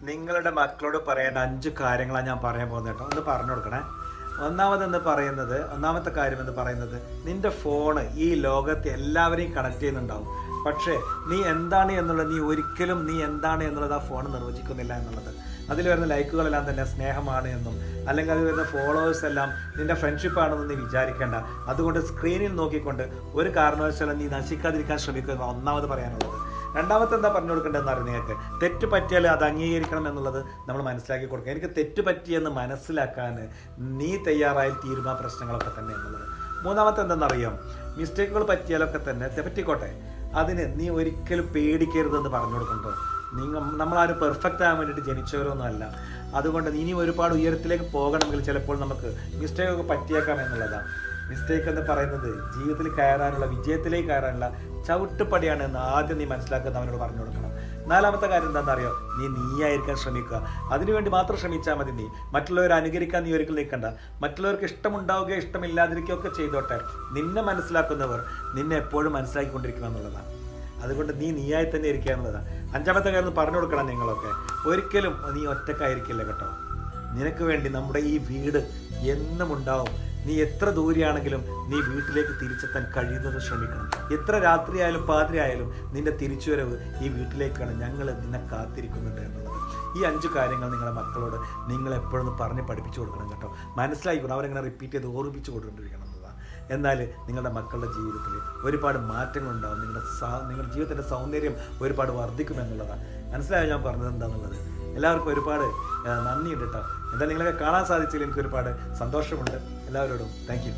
നിങ്ങളുടെ മക്കളോട് പറയേണ്ട 5 കാര്യങ്ങളാണ് ഞാൻ പറയാൻ പോകുന്നത് കേട്ടോ. ഒന്ന് പറഞ്ഞു കൊടുക്കണേ. ഒന്നാമത്തെ കാര്യം എന്ന് പറയുന്നത്, നിന്റെ ഫോണ് ഈ ലോകത്ത് എല്ലാവരെയും കണക്ട് ചെയ്യുന്നുണ്ടാവും. പക്ഷേ നീ എന്താണ് എന്നുള്ളത്, നീ എന്താണ് എന്നുള്ളത് ആ ഫോൺ നിർവചിക്കുന്നില്ല എന്നുള്ളത്. അതിൽ വരുന്ന ലൈക്കുകളെല്ലാം തന്നെ സ്നേഹമാണ് എന്നും, അല്ലെങ്കിൽ അതിൽ വരുന്ന ഫോളോവേഴ്സ് എല്ലാം നിന്റെ ഫ്രണ്ട്ഷിപ്പാണെന്നും നീ വിചാരിക്കേണ്ട. അതുകൊണ്ട് സ്ക്രീനിൽ നോക്കിക്കൊണ്ട് ഒരു കാരണവശാലും നീ നശിക്കാതിരിക്കാൻ ശ്രമിക്കുക. ഒന്നാമത് പറയാനുള്ളത്. രണ്ടാമത്തെ എന്താ പറഞ്ഞു കൊടുക്കേണ്ടതെന്ന് അറിയാം. നിങ്ങൾക്ക് തെറ്റ് പറ്റിയാൽ അത് അംഗീകരിക്കണം എന്നുള്ളത് നമ്മൾ മനസ്സിലാക്കി കൊടുക്കുക. എനിക്ക് തെറ്റ് പറ്റിയെന്ന് മനസ്സിലാക്കാൻ നീ തയ്യാറായാൽ തീരുമാന പ്രശ്നങ്ങളൊക്കെ തന്നെ എന്നുള്ളത്. മൂന്നാമത്തെ എന്തെന്നറിയാം, മിസ്റ്റേക്കുകൾ പറ്റിയാലൊക്കെ തന്നെ പറ്റിക്കോട്ടെ, അതിന് നീ ഒരിക്കലും പേടിക്കരുതെന്ന് പറഞ്ഞു കൊടുക്കണ്ടോ. നമ്മളാരും പെർഫെക്റ്റ് ആകാൻ വേണ്ടിയിട്ട് ജനിച്ചവരൊന്നും അല്ല. അതുകൊണ്ട് ഇനി ഒരുപാട് ഉയരത്തിലേക്ക് പോകണമെങ്കിൽ ചിലപ്പോൾ നമുക്ക് മിസ്റ്റേക്കൊക്കെ പറ്റിയേക്കാം എന്നുള്ളതാണ്. മിസ്റ്റേക്ക് എന്ന് പറയുന്നത് ജീവിതത്തിൽ വിജയത്തിലേക്ക് കയറാനുള്ള ചവിട്ടുപടിയാണ് എന്ന് ആദ്യം നീ മനസ്സിലാക്കുന്ന അവനോട് പറഞ്ഞു കൊടുക്കണം. നാലാമത്തെ കാര്യം എന്താണെന്നറിയോ, നീയായിരിക്കാൻ ശ്രമിക്കുക. അതിനുവേണ്ടി മാത്രം ശ്രമിച്ചാൽ മതി. നീ മറ്റുള്ളവരെ അനുകരിക്കാൻ നീ ഒരിക്കലും നിൽക്കണ്ട. മറ്റുള്ളവർക്ക് ഇഷ്ടമുണ്ടാവുകയോ ഇഷ്ടമില്ലാതിരിക്കുകയൊക്കെ ചെയ്തോട്ടെ, നിന്നെ മനസ്സിലാക്കുന്നവർ നിന്നെ എപ്പോഴും മനസ്സിലാക്കിക്കൊണ്ടിരിക്കണം എന്നുള്ളതാണ്. അതുകൊണ്ട് നീയായി തന്നെ ഇരിക്കുക എന്നുള്ളതാണ്. അഞ്ചാമത്തെ കാര്യം പറഞ്ഞു കൊടുക്കണം. നിങ്ങളൊക്കെ ഒരിക്കലും നീ ഒറ്റക്കായിരിക്കില്ല കേട്ടോ. നിനക്ക് വേണ്ടി നമ്മുടെ ഈ വീട് എന്നും ഉണ്ടാവും. നീ എത്ര ദൂരെയാണെങ്കിലും നീ വീട്ടിലേക്ക് തിരിച്ചെത്താൻ കഴിയുന്നത് ശ്രമിക്കണം. എത്ര രാത്രിയായാലും പാതിരയായാലും നിന്റെ തിരിച്ചുവരവ് ഈ വീട്ടിലേക്കാണ്. ഞങ്ങൾ നിന്നെ കാത്തിരിക്കുന്നുണ്ട് എന്നുള്ളത്. ഈ 5 കാര്യങ്ങൾ നിങ്ങളുടെ മക്കളോട് നിങ്ങൾ എപ്പോഴും പറഞ്ഞ് പഠിപ്പിച്ചു കൊടുക്കണം കേട്ടോ. മനസ്സിലായിക്കണം. അവരെങ്ങനെ റിപ്പീറ്റ് ചെയ്ത് ഓർമ്മിച്ച് കൊടുക്കൊണ്ടിരിക്കണം എന്നുള്ളതാണ്. എന്നാൽ നിങ്ങളുടെ മക്കളുടെ ജീവിതത്തിൽ ഒരുപാട് മാറ്റങ്ങളുണ്ടാകും. നിങ്ങളുടെ ജീവിതത്തിൻ്റെ സൗന്ദര്യം ഒരുപാട് വർദ്ധിക്കുമെന്നുള്ളതാണ്. മനസ്സിലായോ ഞാൻ പറഞ്ഞത് എന്താണെന്നുള്ളത്? എല്ലാവർക്കും ഒരുപാട് നന്ദിയുണ്ട് കേട്ടോ. എന്തായാലും നിങ്ങളൊക്കെ കാണാൻ സാധിച്ചതിൽ എനിക്ക് ഒരുപാട് സന്തോഷമുണ്ട്. എല്ലാവരോടും താങ്ക് യു.